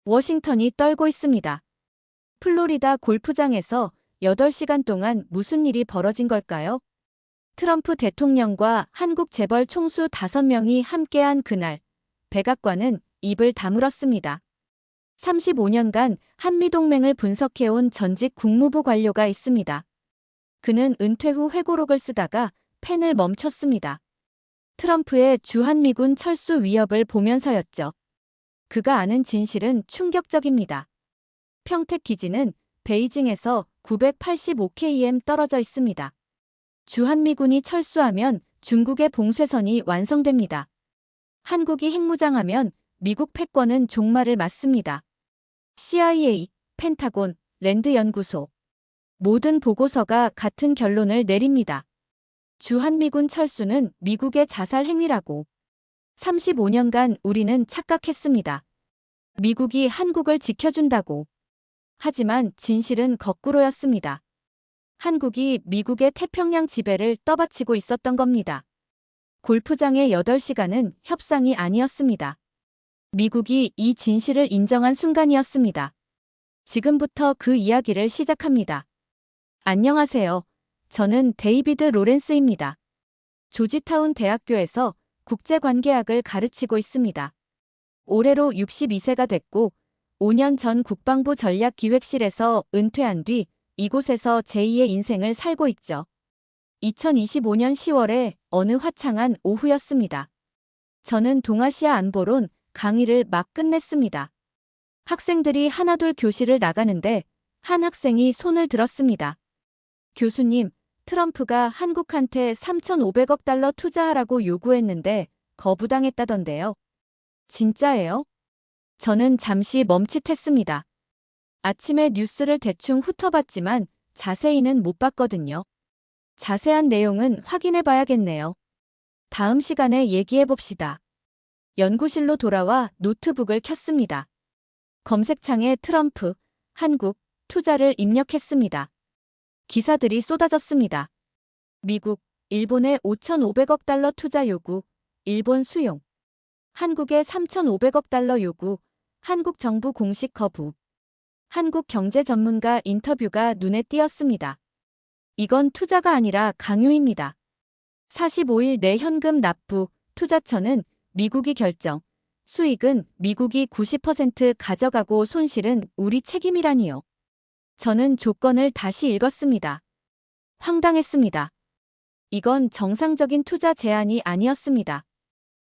워싱턴이 떨고 있습니다. 플로리다 골프장에서 8시간 동안 무슨 일이 벌어진 걸까요? 트럼프 대통령과 한국 재벌 총수 5명이 함께한 그날, 백악관은 입을 다물었습니다. 35년간 한미동맹을 분석해온 전직 국무부 관료가 있습니다. 그는 은퇴 후 회고록을 쓰다가 펜을 멈췄습니다. 트럼프의 주한미군 철수 위협을 보면서였죠. 그가 아는 진실은 충격적입니다. 평택 기지는 베이징에서 985km 떨어져 있습니다. 주한미군이 철수하면 중국의 봉쇄선이 완성됩니다. 한국이 핵무장하면 미국 패권은 종말을 맞습니다. CIA, 펜타곤, 랜드 연구소. 모든 보고서가 같은 결론을 내립니다. 주한미군 철수는 미국의 자살 행위라고. 35년간 우리는 착각했습니다. 미국이 한국을 지켜준다고. 하지만 진실은 거꾸로였습니다. 한국이 미국의 태평양 지배를 떠받치고 있었던 겁니다. 골프장의 8시간은 협상이 아니었습니다. 미국이 이 진실을 인정한 순간이었습니다. 지금부터 그 이야기를 시작합니다. 안녕하세요. 저는 데이비드 로렌스입니다. 조지타운 대학교에서 국제관계학을 가르치고 있습니다. 올해로 62세가 됐고 5년 전 국방부 전략기획실에서 은퇴한 뒤 이곳에서 제2의 인생을 살고 있죠. 2025년 10월에 어느 화창한 오후였습니다. 저는 동아시아 안보론 강의를 막 끝냈습니다. 학생들이 하나둘 교실을 나가는데 한 학생이 손을 들었습니다. 교수님, 트럼프가 한국한테 3,500억 달러 투자하라고 요구했는데 거부당했다던데요. 진짜예요? 저는 잠시 멈칫했습니다. 아침에 뉴스를 대충 훑어봤지만 자세히는 못 봤거든요. 자세한 내용은 확인해 봐야겠네요. 다음 시간에 얘기해 봅시다. 연구실로 돌아와 노트북을 켰습니다. 검색창에 트럼프, 한국, 투자를 입력했습니다. 기사들이 쏟아졌습니다. 미국, 일본의 5,500억 달러 투자 요구, 일본 수용. 한국의 3,500억 달러 요구, 한국 정부 공식 거부. 한국 경제 전문가 인터뷰가 눈에 띄었습니다. 이건 투자가 아니라 강요입니다. 45일 내 현금 납부, 투자처는 미국이 결정, 수익은 미국이 90% 가져가고 손실은 우리 책임이라니요. 저는 조건을 다시 읽었습니다. 황당했습니다. 이건 정상적인 투자 제안이 아니었습니다.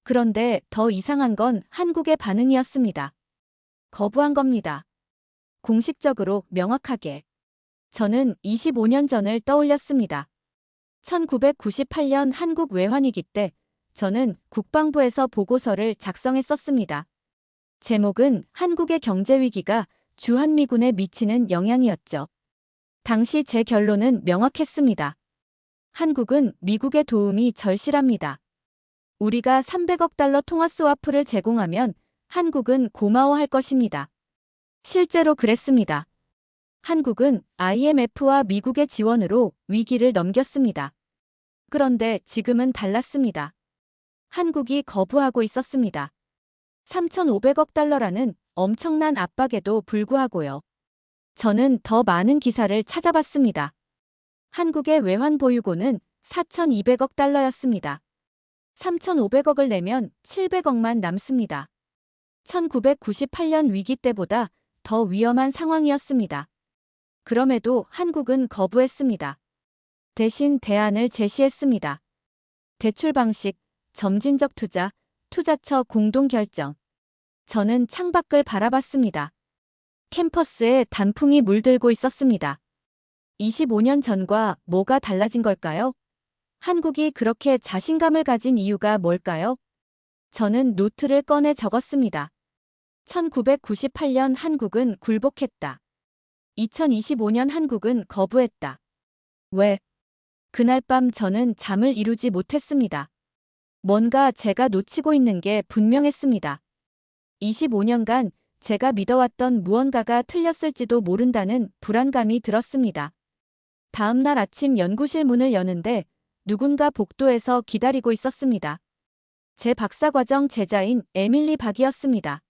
그런데 더 이상한 건 한국의 반응이었습니다. 거부한 겁니다. 공식적으로 명확하게. 저는 25년 전을 떠올렸습니다. 1998년 한국 외환위기 때 저는 국방부에서 보고서를 작성했었습니다. 제목은 한국의 경제위기가 주한미군에 미치는 영향이었죠. 당시 제 결론은 명확했습니다. 한국은 미국의 도움이 절실합니다. 우리가 300억 달러 통화스와프를 제공하면 한국은 고마워할 것입니다. 실제로 그랬습니다. 한국은 IMF와 미국의 지원으로 위기를 넘겼습니다. 그런데 지금은 달랐습니다. 한국이 거부하고 있었습니다. 3,500억 달러라는 엄청난 압박에도 불구하고요. 저는 더 많은 기사를 찾아봤습니다. 한국의 외환 보유고는 4,200억 달러였습니다. 3,500억을 내면 700억만 남습니다. 1998년 위기 때보다 더 위험한 상황이었습니다. 그럼에도 한국은 거부했습니다. 대신 대안을 제시했습니다. 대출 방식, 점진적 투자, 투자처 공동 결정. 저는 창밖을 바라봤습니다. 캠퍼스에 단풍이 물들고 있었습니다. 25년 전과 뭐가 달라진 걸까요? 한국이 그렇게 자신감을 가진 이유가 뭘까요? 저는 노트를 꺼내 적었습니다. 1998년 한국은 굴복했다. 2025년 한국은 거부했다. 왜? 그날 밤 저는 잠을 이루지 못했습니다. 뭔가 제가 놓치고 있는 게 분명했습니다. 25년간 제가 믿어왔던 무언가가 틀렸을지도 모른다는 불안감이 들었습니다. 다음 날 아침 연구실 문을 여는데 누군가 복도에서 기다리고 있었습니다. 제 박사과정 제자인 에밀리 박이었습니다.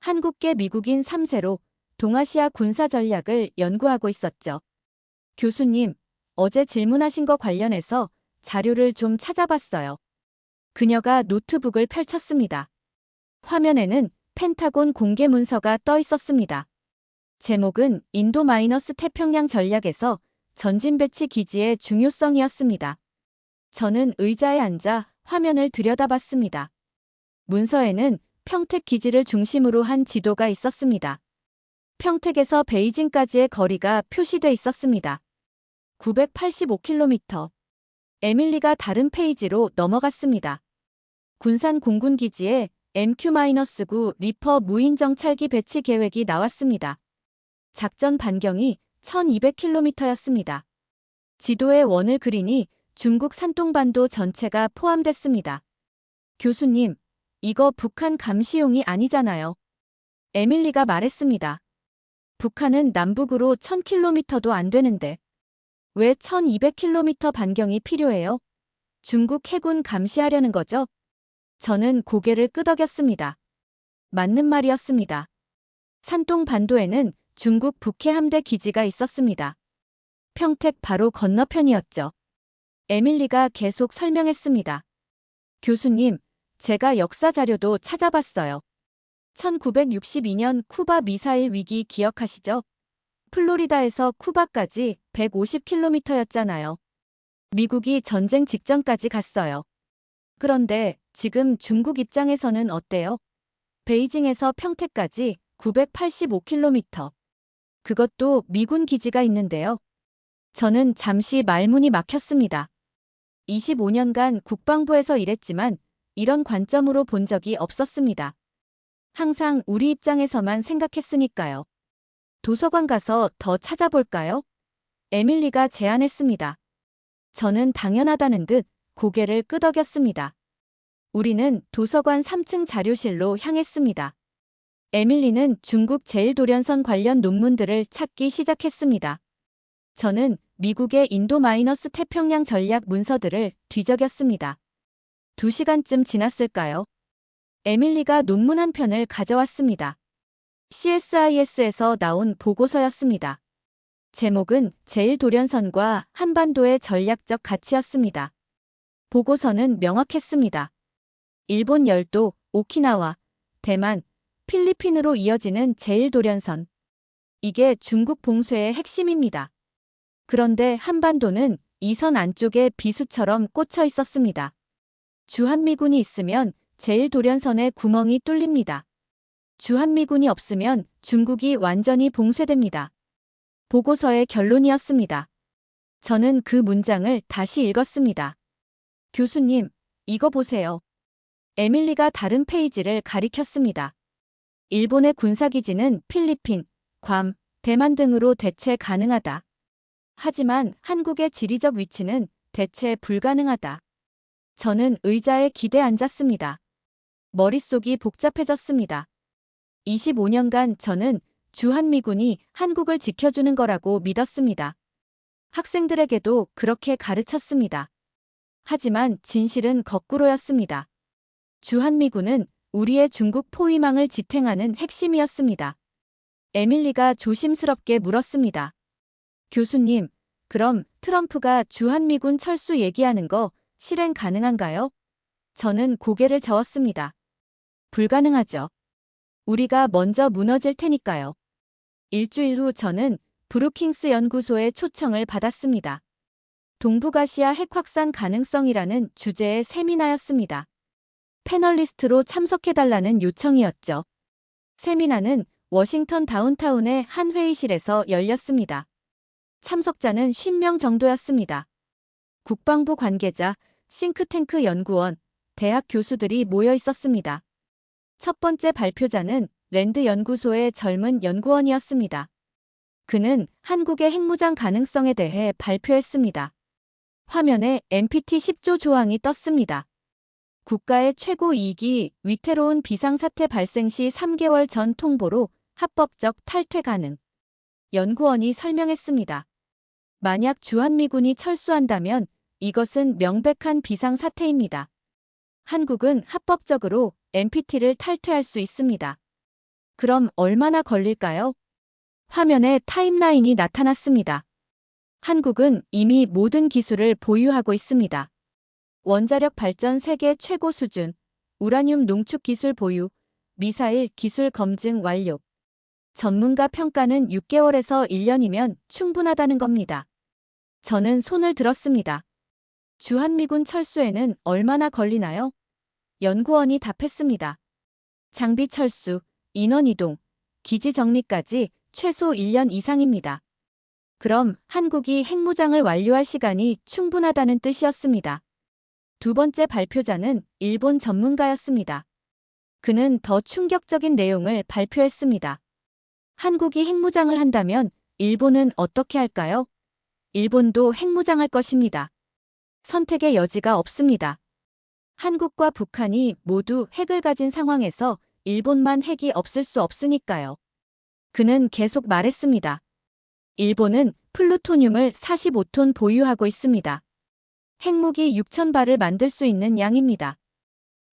한국계 미국인 3세로 동아시아 군사 전략을 연구하고 있었죠. 교수님, 어제 질문하신 거 관련해서 자료를 좀 찾아봤어요. 그녀가 노트북을 펼쳤습니다. 화면에는 펜타곤 공개 문서가 떠 있었습니다. 제목은 인도- 태평양 전략에서 전진 배치 기지의 중요성이었습니다. 저는 의자에 앉아 화면을 들여다봤습니다. 문서에는 평택 기지를 중심으로 한 지도가 있었습니다. 평택에서 베이징까지의 거리가 표시돼 있었습니다. 985km. 에밀리가 다른 페이지로 넘어갔습니다. 군산 공군기지에 MQ-9 리퍼 무인 정찰기 배치 계획이 나왔습니다. 작전 반경이 1200km였습니다. 지도에 원을 그리니 중국 산동반도 전체가 포함됐습니다. 교수님, 이거 북한 감시용이 아니잖아요. 에밀리가 말했습니다. 북한은 남북으로 1000km도 안 되는데 왜 1200km 반경이 필요해요? 중국 해군 감시하려는 거죠? 저는 고개를 끄덕였습니다. 맞는 말이었습니다. 산동반도에는 중국 북해 함대 기지가 있었습니다. 평택 바로 건너편이었죠. 에밀리가 계속 설명했습니다. 교수님, 제가 역사 자료도 찾아봤어요. 1962년 쿠바 미사일 위기 기억하시죠? 플로리다에서 쿠바까지 150km였잖아요. 미국이 전쟁 직전까지 갔어요. 그런데 지금 중국 입장에서는 어때요? 베이징에서 평택까지 985km. 그것도 미군 기지가 있는데요. 저는 잠시 말문이 막혔습니다. 25년간 국방부에서 일했지만 이런 관점으로 본 적이 없었습니다. 항상 우리 입장에서만 생각했으니까요. 도서관 가서 더 찾아볼까요? 에밀리가 제안했습니다. 저는 당연하다는 듯 고개를 끄덕였습니다. 우리는 도서관 3층 자료실로 향했습니다. 에밀리는 중국 제1도련선 관련 논문들을 찾기 시작했습니다. 저는 미국의 인도- 태평양 전략 문서들을 뒤적였습니다. 2시간쯤 지났을까요? 에밀리가 논문 한 편을 가져왔습니다. CSIS에서 나온 보고서였습니다. 제목은 제1도련선과 한반도의 전략적 가치였습니다. 보고서는 명확했습니다. 일본 열도, 오키나와, 대만, 필리핀으로 이어지는 제1도련선. 이게 중국 봉쇄의 핵심입니다. 그런데 한반도는 이 선 안쪽에 비수처럼 꽂혀 있었습니다. 주한미군이 있으면 제1도련선의 구멍이 뚫립니다. 주한미군이 없으면 중국이 완전히 봉쇄됩니다. 보고서의 결론이었습니다. 저는 그 문장을 다시 읽었습니다. 교수님, 이거 보세요. 에밀리가 다른 페이지를 가리켰습니다. 일본의 군사기지는 필리핀, 괌, 대만 등으로 대체 가능하다. 하지만 한국의 지리적 위치는 대체 불가능하다. 저는 의자에 기대 앉았습니다. 머릿속이 복잡해졌습니다. 25년간 저는 주한미군이 한국을 지켜주는 거라고 믿었습니다. 학생들에게도 그렇게 가르쳤습니다. 하지만 진실은 거꾸로였습니다. 주한미군은 우리의 중국 포위망을 지탱하는 핵심이었습니다. 에밀리가 조심스럽게 물었습니다. 교수님, 그럼 트럼프가 주한미군 철수 얘기하는 거 실행 가능한가요? 저는 고개를 저었습니다. 불가능하죠. 우리가 먼저 무너질 테니까요. 일주일 후 저는 브루킹스 연구소의 초청을 받았습니다. 동북아시아 핵 확산 가능성이라는 주제의 세미나였습니다. 패널리스트로 참석해달라는 요청이었죠. 세미나는 워싱턴 다운타운의 한 회의실에서 열렸습니다. 참석자는 50명 정도였습니다. 국방부 관계자, 싱크탱크 연구원, 대학 교수들이 모여 있었습니다. 첫 번째 발표자는 랜드 연구소의 젊은 연구원이었습니다. 그는 한국의 핵무장 가능성에 대해 발표했습니다. 화면에 NPT 10조 조항이 떴습니다. 국가의 최고 이익이 위태로운 비상사태 발생 시 3개월 전 통보로 합법적 탈퇴 가능. 연구원이 설명했습니다. 만약 주한미군이 철수한다면 이것은 명백한 비상사태입니다. 한국은 합법적으로 NPT를 탈퇴할 수 있습니다. 그럼 얼마나 걸릴까요? 화면에 타임라인이 나타났습니다. 한국은 이미 모든 기술을 보유하고 있습니다. 원자력 발전 세계 최고 수준, 우라늄 농축 기술 보유, 미사일 기술 검증 완료. 전문가 평가는 6개월에서 1년이면 충분하다는 겁니다. 저는 손을 들었습니다. 주한미군 철수에는 얼마나 걸리나요? 연구원이 답했습니다. 장비 철수, 인원 이동, 기지 정리까지 최소 1년 이상입니다. 그럼 한국이 핵무장을 완료할 시간이 충분하다는 뜻이었습니다. 두 번째 발표자는 일본 전문가였습니다. 그는 더 충격적인 내용을 발표했습니다. 한국이 핵무장을 한다면 일본은 어떻게 할까요? 일본도 핵무장할 것입니다. 선택의 여지가 없습니다. 한국과 북한이 모두 핵을 가진 상황에서 일본만 핵이 없을 수 없으니까요. 그는 계속 말했습니다. 일본은 플루토늄을 45톤 보유하고 있습니다. 핵무기 6,000발을 만들 수 있는 양입니다.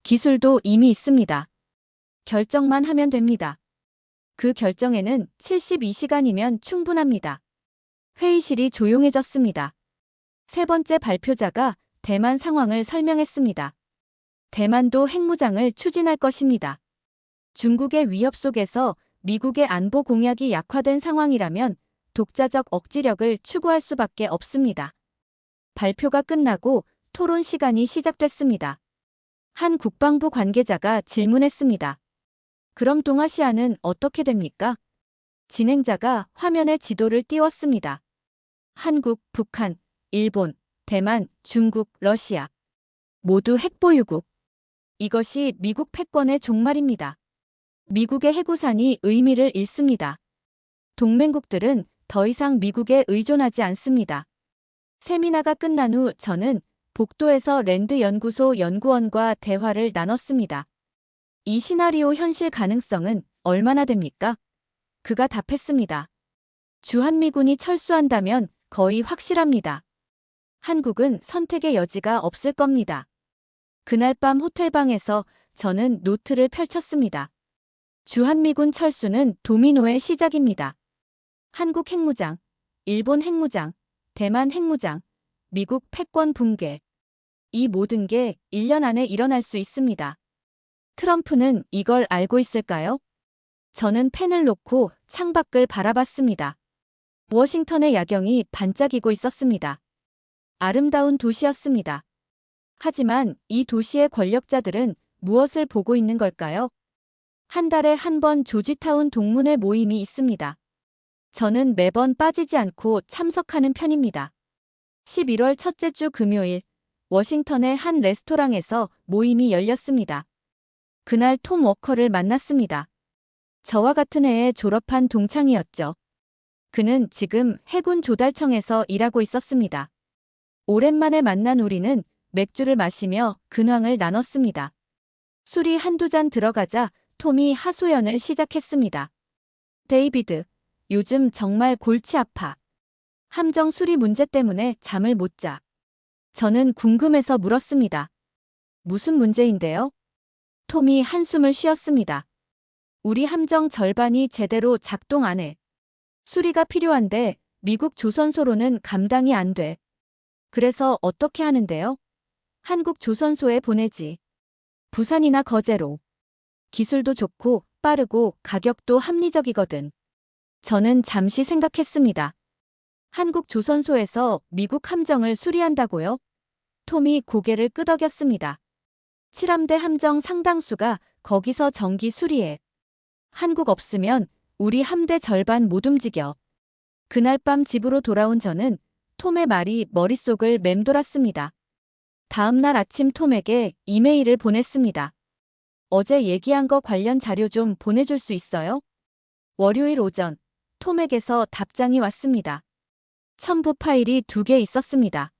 기술도 이미 있습니다. 결정만 하면 됩니다. 그 결정에는 72시간이면 충분합니다. 회의실이 조용해졌습니다. 세 번째 발표자가 대만 상황을 설명했습니다. 대만도 핵무장을 추진할 것입니다. 중국의 위협 속에서 미국의 안보 공약이 약화된 상황이라면 독자적 억지력을 추구할 수밖에 없습니다. 발표가 끝나고 토론 시간이 시작됐습니다. 한 국방부 관계자가 질문했습니다. 그럼 동아시아는 어떻게 됩니까? 진행자가 화면에 지도를 띄웠습니다. 한국, 북한, 일본, 대만, 중국, 러시아. 모두 핵보유국. 이것이 미국 패권의 종말입니다. 미국의 핵우산이 의미를 잃습니다. 동맹국들은 더 이상 미국에 의존하지 않습니다. 세미나가 끝난 후 저는 복도에서 랜드 연구소 연구원과 대화를 나눴습니다. 이 시나리오 현실 가능성은 얼마나 됩니까? 그가 답했습니다. 주한미군이 철수한다면 거의 확실합니다. 한국은 선택의 여지가 없을 겁니다. 그날 밤 호텔방에서 저는 노트를 펼쳤습니다. 주한미군 철수는 도미노의 시작입니다. 한국 핵무장, 일본 핵무장, 대만 핵무장, 미국 패권 붕괴. 이 모든 게 1년 안에 일어날 수 있습니다. 트럼프는 이걸 알고 있을까요? 저는 펜을 놓고 창밖을 바라봤습니다. 워싱턴의 야경이 반짝이고 있었습니다. 아름다운 도시였습니다. 하지만 이 도시의 권력자들은 무엇을 보고 있는 걸까요? 한 달에 한 번 조지타운 동문회 모임이 있습니다. 저는 매번 빠지지 않고 참석하는 편입니다. 11월 첫째 주 금요일, 워싱턴의 한 레스토랑에서 모임이 열렸습니다. 그날 톰 워커를 만났습니다. 저와 같은 해에 졸업한 동창이었죠. 그는 지금 해군 조달청에서 일하고 있었습니다. 오랜만에 만난 우리는 맥주를 마시며 근황을 나눴습니다. 술이 한두 잔 들어가자 톰이 하소연을 시작했습니다. 데이비드, 요즘 정말 골치 아파. 함정 수리 문제 때문에 잠을 못 자. 저는 궁금해서 물었습니다. 무슨 문제인데요? 톰이 한숨을 쉬었습니다. 우리 함정 절반이 제대로 작동 안 해. 수리가 필요한데 미국 조선소로는 감당이 안 돼. 그래서 어떻게 하는데요? 한국 조선소에 보내지. 부산이나 거제로. 기술도 좋고 빠르고 가격도 합리적이거든. 저는 잠시 생각했습니다. 한국 조선소에서 미국 함정을 수리한다고요? 톰이 고개를 끄덕였습니다. 칠함대 함정 상당수가 거기서 정기 수리해. 한국 없으면 우리 함대 절반 못 움직여. 그날 밤 집으로 돌아온 저는 톰의 말이 머릿속을 맴돌았습니다. 다음 날 아침 톰에게 이메일을 보냈습니다. 어제 얘기한 거 관련 자료 좀 보내줄 수 있어요? 월요일 오전, 톰에게서 답장이 왔습니다. 첨부 파일이 2개 있었습니다.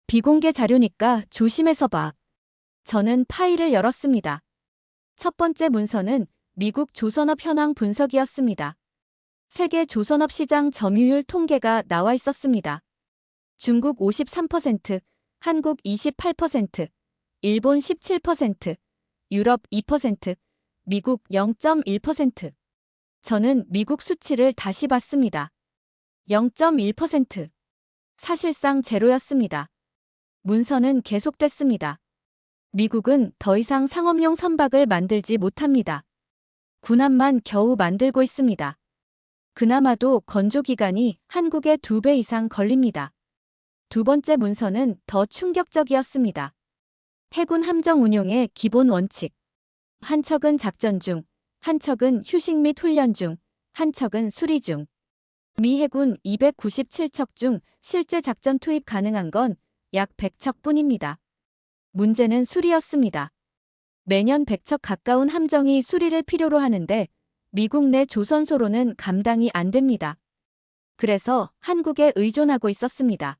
비공개 자료니까 조심해서 봐. 저는 파일을 열었습니다. 첫 번째 문서는 미국 조선업 현황 분석이었습니다. 세계 조선업 시장 점유율 통계가 나와 있었습니다. 중국 53%, 한국 28%, 일본 17%, 유럽 2%, 미국 0.1%. 저는 미국 수치를 다시 봤습니다. 0.1%. 사실상 제로였습니다. 문서는 계속됐습니다. 미국은 더 이상 상업용 선박을 만들지 못합니다. 군함만 겨우 만들고 있습니다. 그나마도 건조기간이 한국의 2배 이상 걸립니다. 두 번째 문서는 더 충격적이었습니다. 해군 함정 운용의 기본 원칙. 한 척은 작전 중, 한 척은 휴식 및 훈련 중, 한 척은 수리 중. 미 해군 297척 중 실제 작전 투입 가능한 건 약 100척 뿐입니다. 문제는 수리였습니다. 매년 100척 가까운 함정이 수리를 필요로 하는데 미국 내 조선소로는 감당이 안 됩니다. 그래서 한국에 의존하고 있었습니다.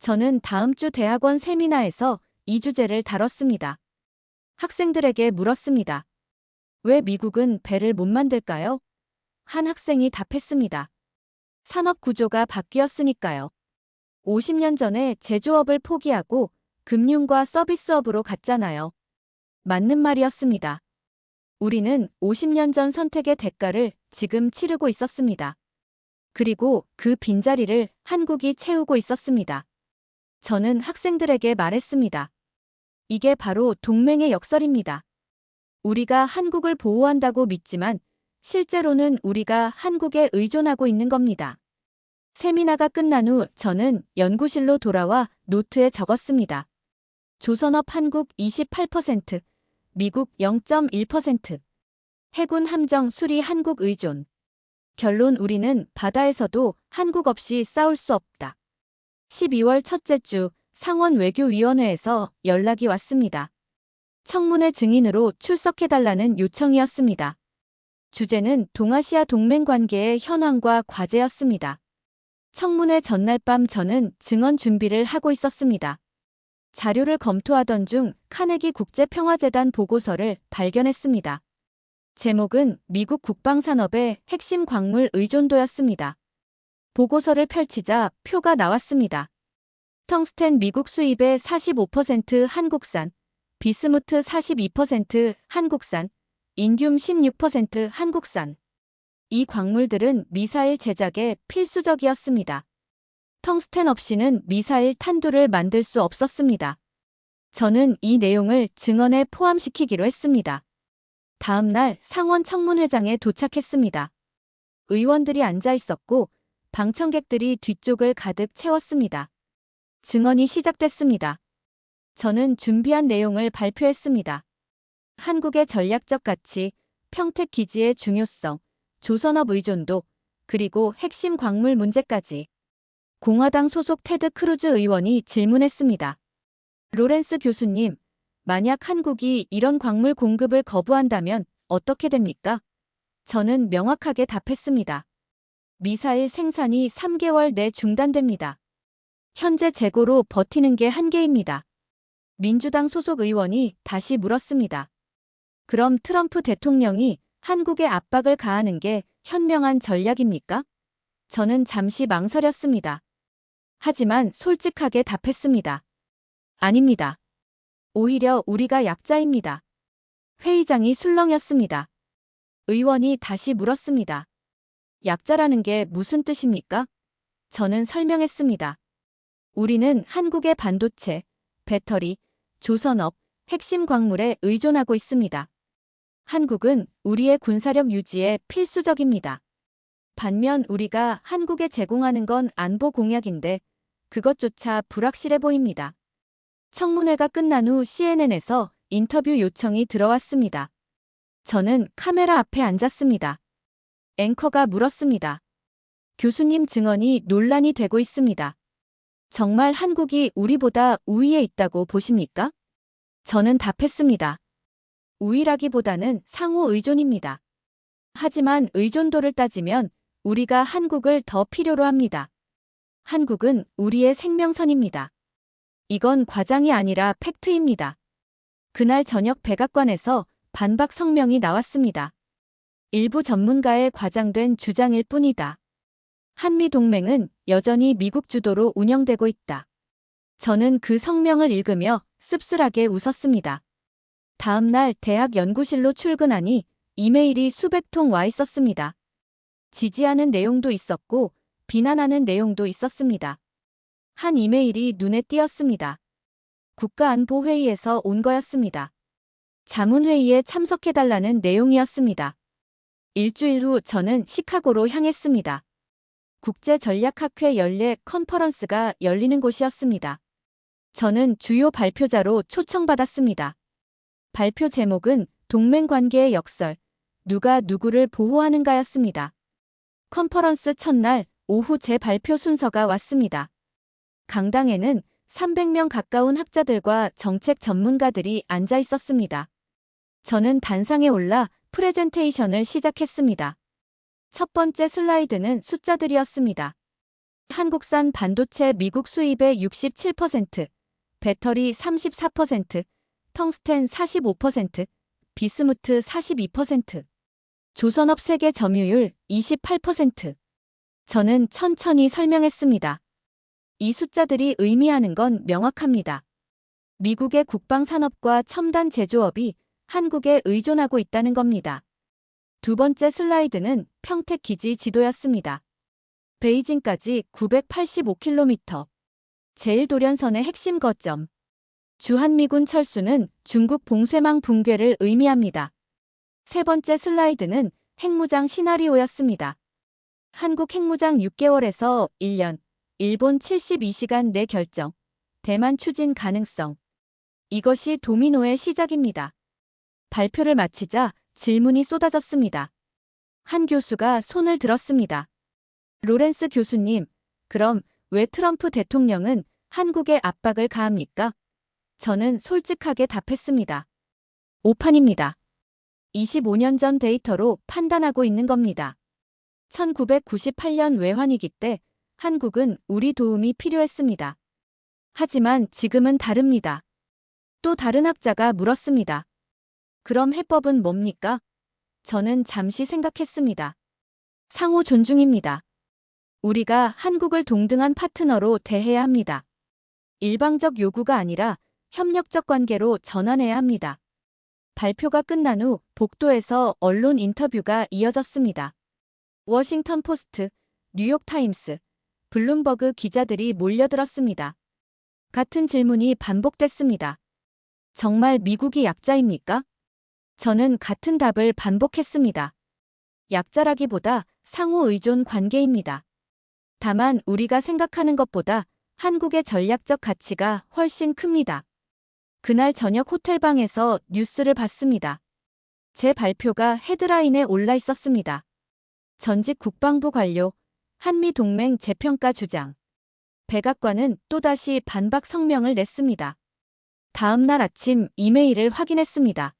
저는 다음 주 대학원 세미나에서 이 주제를 다뤘습니다. 학생들에게 물었습니다. 왜 미국은 배를 못 만들까요? 한 학생이 답했습니다. 산업 구조가 바뀌었으니까요. 50년 전에 제조업을 포기하고 금융과 서비스업으로 갔잖아요. 맞는 말이었습니다. 우리는 50년 전 선택의 대가를 지금 치르고 있었습니다. 그리고 그 빈자리를 한국이 채우고 있었습니다. 저는 학생들에게 말했습니다. 이게 바로 동맹의 역설입니다. 우리가 한국을 보호한다고 믿지만 실제로는 우리가 한국에 의존하고 있는 겁니다. 세미나가 끝난 후 저는 연구실로 돌아와 노트에 적었습니다. 조선업 한국 28%, 미국 0.1%. 해군 함정 수리 한국 의존. 결론 우리는 바다에서도 한국 없이 싸울 수 없다. 12월 첫째 주 상원 외교위원회에서 연락이 왔습니다. 청문회 증인으로 출석해달라는 요청이었습니다. 주제는 동아시아 동맹 관계의 현황과 과제였습니다. 청문회 전날 밤 저는 증언 준비를 하고 있었습니다. 자료를 검토하던 중 카네기 국제평화재단 보고서를 발견했습니다. 제목은 미국 국방산업의 핵심 광물 의존도였습니다. 보고서를 펼치자 표가 나왔습니다. 텅스텐 미국 수입의 45% 한국산, 비스무트 42% 한국산, 인듐 16% 한국산. 이 광물들은 미사일 제작에 필수적이었습니다. 텅스텐 없이는 미사일 탄두를 만들 수 없었습니다. 저는 이 내용을 증언에 포함시키기로 했습니다. 다음 날 상원 청문회장에 도착했습니다. 의원들이 앉아 있었고 방청객들이 뒤쪽을 가득 채웠습니다. 증언이 시작됐습니다. 저는 준비한 내용을 발표했습니다. 한국의 전략적 가치, 평택 기지의 중요성, 조선업 의존도, 그리고 핵심 광물 문제까지. 공화당 소속 테드 크루즈 의원이 질문했습니다. 로렌스 교수님, 만약 한국이 이런 광물 공급을 거부한다면 어떻게 됩니까? 저는 명확하게 답했습니다. 미사일 생산이 3개월 내 중단됩니다. 현재 재고로 버티는 게 한계입니다. 민주당 소속 의원이 다시 물었습니다. 그럼 트럼프 대통령이 한국에 압박을 가하는 게 현명한 전략입니까? 저는 잠시 망설였습니다. 하지만 솔직하게 답했습니다. 아닙니다. 오히려 우리가 약자입니다. 회의장이 술렁였습니다. 의원이 다시 물었습니다. 약자라는 게 무슨 뜻입니까? 저는 설명했습니다. 우리는 한국의 반도체, 배터리, 조선업, 핵심 광물에 의존하고 있습니다. 한국은 우리의 군사력 유지에 필수적입니다. 반면 우리가 한국에 제공하는 건 안보 공약인데 그것조차 불확실해 보입니다. 청문회가 끝난 후 CNN에서 인터뷰 요청이 들어왔습니다. 저는 카메라 앞에 앉았습니다. 앵커가 물었습니다. 교수님 증언이 논란이 되고 있습니다. 정말 한국이 우리보다 우위에 있다고 보십니까? 저는 답했습니다. 우위라기보다는 상호 의존입니다. 하지만 의존도를 따지면 우리가 한국을 더 필요로 합니다. 한국은 우리의 생명선입니다. 이건 과장이 아니라 팩트입니다. 그날 저녁 백악관에서 반박 성명이 나왔습니다. 일부 전문가의 과장된 주장일 뿐이다. 한미동맹은 여전히 미국 주도로 운영되고 있다. 저는 그 성명을 읽으며 씁쓸하게 웃었습니다. 다음 날 대학 연구실로 출근하니 이메일이 수백 통 와 있었습니다. 지지하는 내용도 있었고 비난하는 내용도 있었습니다. 한 이메일이 눈에 띄었습니다. 국가안보회의에서 온 거였습니다. 자문회의에 참석해달라는 내용이었습니다. 일주일 후 저는 시카고로 향했습니다. 국제전략학회 연례 컨퍼런스가 열리는 곳이었습니다. 저는 주요 발표자로 초청받았습니다. 발표 제목은 동맹관계의 역설, 누가 누구를 보호하는가였습니다. 컨퍼런스 첫날 오후 제 발표 순서가 왔습니다. 강당에는 300명 가까운 학자들과 정책 전문가들이 앉아 있었습니다. 저는 단상에 올라 프레젠테이션을 시작했습니다. 첫 번째 슬라이드는 숫자들이었습니다. 한국산 반도체 미국 수입의 67%, 배터리 34%, 텅스텐 45%, 비스무트 42%, 조선업 세계 점유율 28%. 저는 천천히 설명했습니다. 이 숫자들이 의미하는 건 명확합니다. 미국의 국방산업과 첨단 제조업이 한국에 의존하고 있다는 겁니다. 두 번째 슬라이드는 평택 기지 지도였습니다. 베이징까지 985km. 제1도련선의 핵심 거점. 주한미군 철수는 중국 봉쇄망 붕괴를 의미합니다. 세 번째 슬라이드는 핵무장 시나리오였습니다. 한국 핵무장 6개월에서 1년, 일본 72시간 내 결정, 대만 추진 가능성. 이것이 도미노의 시작입니다. 발표를 마치자 질문이 쏟아졌습니다. 한 교수가 손을 들었습니다. 로렌스 교수님, 그럼 왜 트럼프 대통령은 한국에 압박을 가합니까? 저는 솔직하게 답했습니다. 오판입니다. 25년 전 데이터로 판단하고 있는 겁니다. 1998년 외환위기 때 한국은 우리 도움이 필요했습니다. 하지만 지금은 다릅니다. 또 다른 학자가 물었습니다. 그럼 해법은 뭡니까? 저는 잠시 생각했습니다. 상호 존중입니다. 우리가 한국을 동등한 파트너로 대해야 합니다. 일방적 요구가 아니라 협력적 관계로 전환해야 합니다. 발표가 끝난 후 복도에서 언론 인터뷰가 이어졌습니다. 워싱턴 포스트, 뉴욕타임스, 블룸버그 기자들이 몰려들었습니다. 같은 질문이 반복됐습니다. 정말 미국이 약자입니까? 저는 같은 답을 반복했습니다. 약자라기보다 상호 의존 관계입니다. 다만 우리가 생각하는 것보다 한국의 전략적 가치가 훨씬 큽니다. 그날 저녁 호텔방에서 뉴스를 봤습니다. 제 발표가 헤드라인에 올라 있었습니다. 전직 국방부 관료, 한미동맹 재평가 주장. 백악관은 또다시 반박 성명을 냈습니다. 다음 날 아침 이메일을 확인했습니다.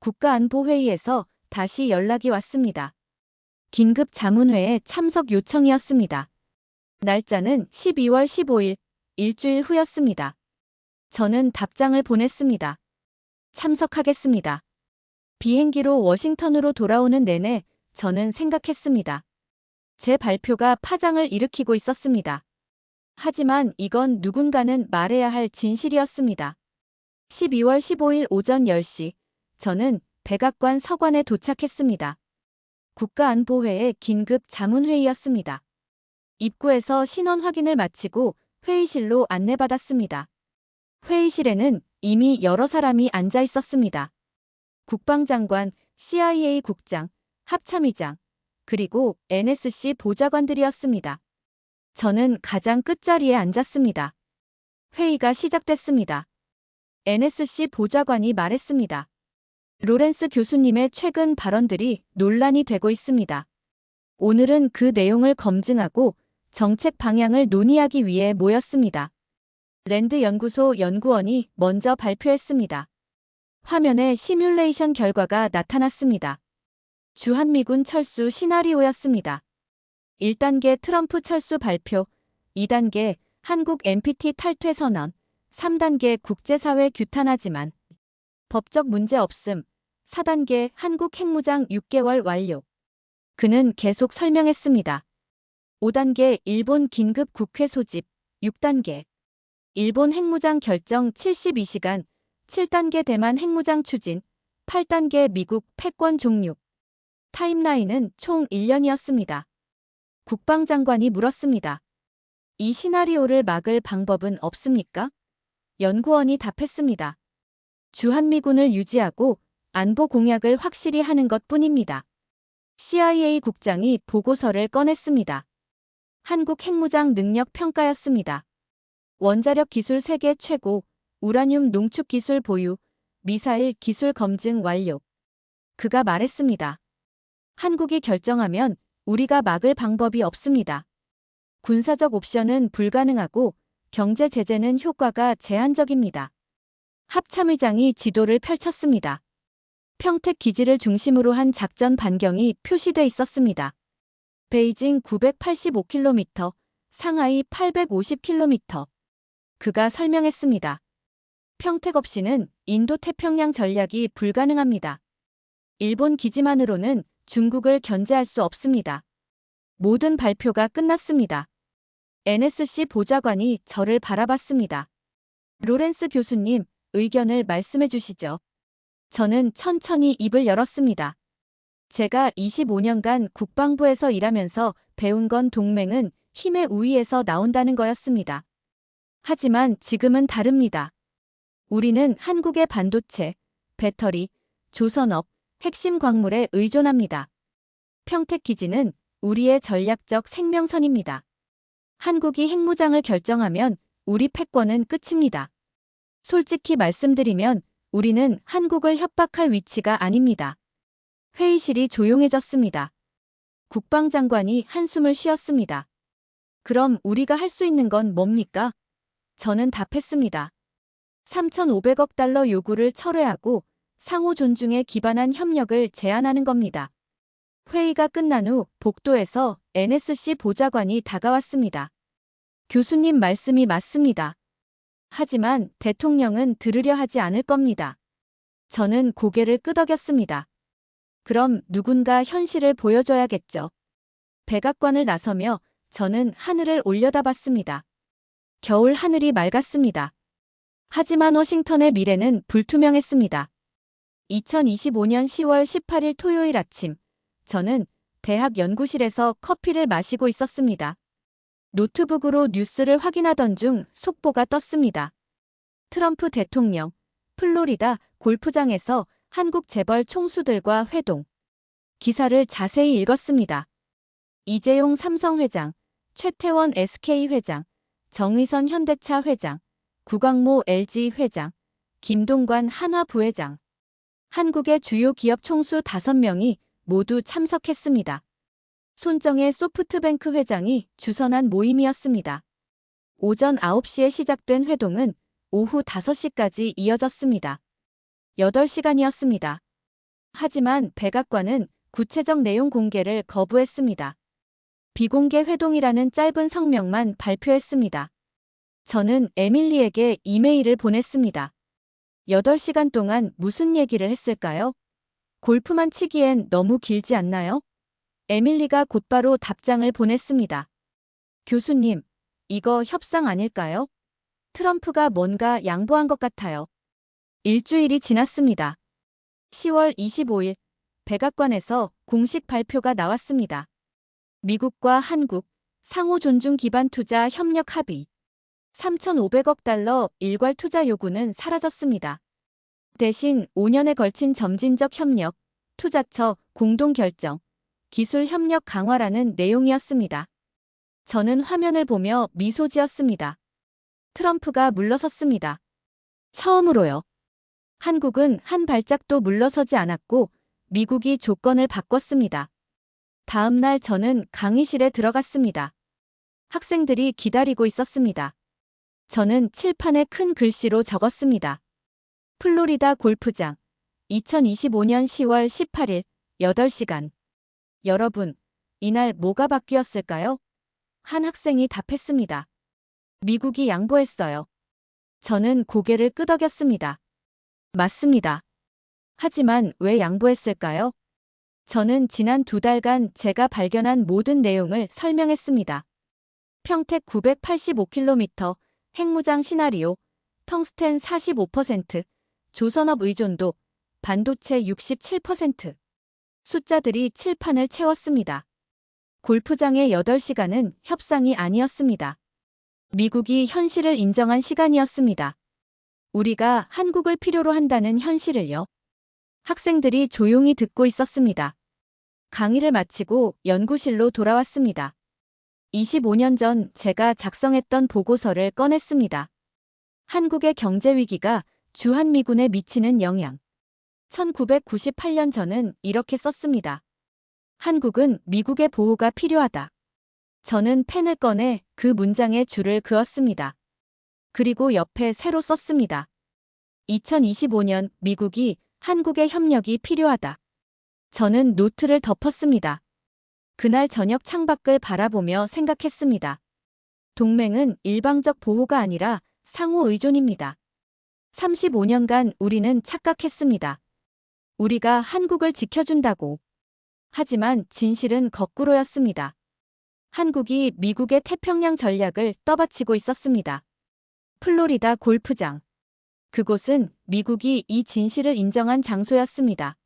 국가안보회의에서 다시 연락이 왔습니다. 긴급 자문회에 참석 요청이었습니다. 날짜는 12월 15일, 일주일 후였습니다. 저는 답장을 보냈습니다. 참석하겠습니다. 비행기로 워싱턴으로 돌아오는 내내 저는 생각했습니다. 제 발표가 파장을 일으키고 있었습니다. 하지만 이건 누군가는 말해야 할 진실이었습니다. 12월 15일 오전 10시, 저는 백악관 서관에 도착했습니다. 국가안보회의 긴급 자문회의였습니다. 입구에서 신원 확인을 마치고 회의실로 안내받았습니다. 회의실에는 이미 여러 사람이 앉아 있었습니다. 국방장관, CIA 국장, 합참의장, 그리고 NSC 보좌관들이었습니다. 저는 가장 끝자리에 앉았습니다. 회의가 시작됐습니다. NSC 보좌관이 말했습니다. 로렌스 교수님의 최근 발언들이 논란이 되고 있습니다. 오늘은 그 내용을 검증하고 정책 방향을 논의하기 위해 모였습니다. 랜드 연구소 연구원이 먼저 발표했습니다. 화면에 시뮬레이션 결과가 나타났습니다. 주한미군 철수 시나리오였습니다. 1단계 트럼프 철수 발표, 2단계 한국 NPT 탈퇴 선언, 3단계 국제사회 규탄하지만 법적 문제 없음, 4단계 한국 핵무장 6개월 완료. 그는 계속 설명했습니다. 5단계 일본 긴급 국회 소집, 6단계 일본 핵무장 결정 72시간, 7단계 대만 핵무장 추진, 8단계 미국 패권 종료. 타임라인은 총 1년이었습니다. 국방장관이 물었습니다. 이 시나리오를 막을 방법은 없습니까? 연구원이 답했습니다. 주한미군을 유지하고 안보 공약을 확실히 하는 것뿐입니다. CIA 국장이 보고서를 꺼냈습니다. 한국 핵무장 능력 평가였습니다. 원자력 기술 세계 최고, 우라늄 농축 기술 보유, 미사일 기술 검증 완료. 그가 말했습니다. 한국이 결정하면 우리가 막을 방법이 없습니다. 군사적 옵션은 불가능하고 경제 제재는 효과가 제한적입니다. 합참의장이 지도를 펼쳤습니다. 평택 기지를 중심으로 한 작전 반경이 표시돼 있었습니다. 베이징 985km, 상하이 850km. 그가 설명했습니다. 평택 없이는 인도태평양 전략이 불가능합니다. 일본 기지만으로는 중국을 견제할 수 없습니다. 모든 발표가 끝났습니다. NSC 보좌관이 저를 바라봤습니다. 로렌스 교수님, 의견을 말씀해 주시죠. 저는 천천히 입을 열었습니다. 제가 25년간 국방부에서 일하면서 배운 건 동맹은 힘의 우위에서 나온다는 거였습니다. 하지만 지금은 다릅니다. 우리는 한국의 반도체, 배터리, 조선업, 핵심 광물에 의존합니다. 평택 기지는 우리의 전략적 생명선입니다. 한국이 핵무장을 결정하면 우리 패권은 끝입니다. 솔직히 말씀드리면 우리는 한국을 협박할 위치가 아닙니다. 회의실이 조용해졌습니다. 국방장관이 한숨을 쉬었습니다. 그럼 우리가 할 수 있는 건 뭡니까? 저는 답했습니다. 3,500억 달러 요구를 철회하고 상호 존중에 기반한 협력을 제안하는 겁니다. 회의가 끝난 후 복도에서 NSC 보좌관이 다가왔습니다. 교수님 말씀이 맞습니다. 하지만 대통령은 들으려 하지 않을 겁니다. 저는 고개를 끄덕였습니다. 그럼 누군가 현실을 보여줘야겠죠. 백악관을 나서며 저는 하늘을 올려다봤습니다. 겨울 하늘이 맑았습니다. 하지만 워싱턴의 미래는 불투명했습니다. 2025년 10월 18일 토요일 아침, 저는 대학 연구실에서 커피를 마시고 있었습니다. 노트북으로 뉴스를 확인하던 중 속보가 떴습니다. 트럼프 대통령, 플로리다 골프장에서 한국 재벌 총수들과 회동. 기사를 자세히 읽었습니다. 이재용 삼성 회장, 최태원 SK 회장, 정의선 현대차 회장, 구광모 LG 회장, 김동관 한화 부회장. 한국의 주요 기업 총수 5명이 모두 참석했습니다. 손정혜 소프트뱅크 회장이 주선한 모임이었습니다. 오전 9시에 시작된 회동은 오후 5시까지 이어졌습니다. 8시간이었습니다. 하지만 백악관은 구체적 내용 공개를 거부했습니다. 비공개 회동이라는 짧은 성명만 발표했습니다. 저는 에밀리에게 이메일을 보냈습니다. 8시간 동안 무슨 얘기를 했을까요? 골프만 치기엔 너무 길지 않나요? 에밀리가 곧바로 답장을 보냈습니다. 교수님, 이거 협상 아닐까요? 트럼프가 뭔가 양보한 것 같아요. 일주일이 지났습니다. 10월 25일, 백악관에서 공식 발표가 나왔습니다. 미국과 한국, 상호 존중 기반 투자 협력 합의. 3,500억 달러 일괄 투자 요구는 사라졌습니다. 대신 5년에 걸친 점진적 협력, 투자처 공동 결정, 기술 협력 강화라는 내용이었습니다. 저는 화면을 보며 미소 지었습니다. 트럼프가 물러섰습니다. 처음으로요. 한국은 한 발짝도 물러서지 않았고 미국이 조건을 바꿨습니다. 다음 날 저는 강의실에 들어갔습니다. 학생들이 기다리고 있었습니다. 저는 칠판에 큰 글씨로 적었습니다. 플로리다 골프장 2025년 10월 18일 8시간. 여러분, 이날 뭐가 바뀌었을까요? 한 학생이 답했습니다. 미국이 양보했어요. 저는 고개를 끄덕였습니다. 맞습니다. 하지만 왜 양보했을까요? 저는 지난 2달간 제가 발견한 모든 내용을 설명했습니다. 평택 985km, 핵무장 시나리오, 텅스텐 45%, 조선업 의존도, 반도체 67%. 숫자들이 칠판을 채웠습니다. 골프장의 8시간은 협상이 아니었습니다. 미국이 현실을 인정한 시간이었습니다. 우리가 한국을 필요로 한다는 현실을요. 학생들이 조용히 듣고 있었습니다. 강의를 마치고 연구실로 돌아왔습니다. 25년 전 제가 작성했던 보고서를 꺼냈습니다. 한국의 경제 위기가 주한미군에 미치는 영향. 1998년 저는 이렇게 썼습니다. 한국은 미국의 보호가 필요하다. 저는 펜을 꺼내 그 문장에 줄을 그었습니다. 그리고 옆에 새로 썼습니다. 2025년 미국이 한국의 협력이 필요하다. 저는 노트를 덮었습니다. 그날 저녁 창밖을 바라보며 생각했습니다. 동맹은 일방적 보호가 아니라 상호 의존입니다. 35년간 우리는 착각했습니다. 우리가 한국을 지켜준다고. 하지만 진실은 거꾸로였습니다. 한국이 미국의 태평양 전략을 떠받치고 있었습니다. 플로리다 골프장. 그곳은 미국이 이 진실을 인정한 장소였습니다.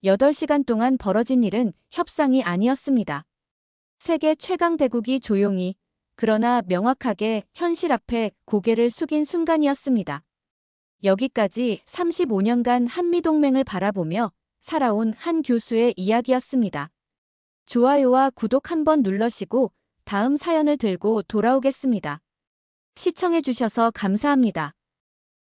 8시간 동안 벌어진 일은 협상이 아니었습니다. 세계 최강 대국이 조용히, 그러나 명확하게 현실 앞에 고개를 숙인 순간이었습니다. 여기까지 35년간 한미동맹을 바라보며 살아온 한 교수의 이야기였습니다. 좋아요와 구독 한번 눌러시고 다음 사연을 들고 돌아오겠습니다. 시청해주셔서 감사합니다.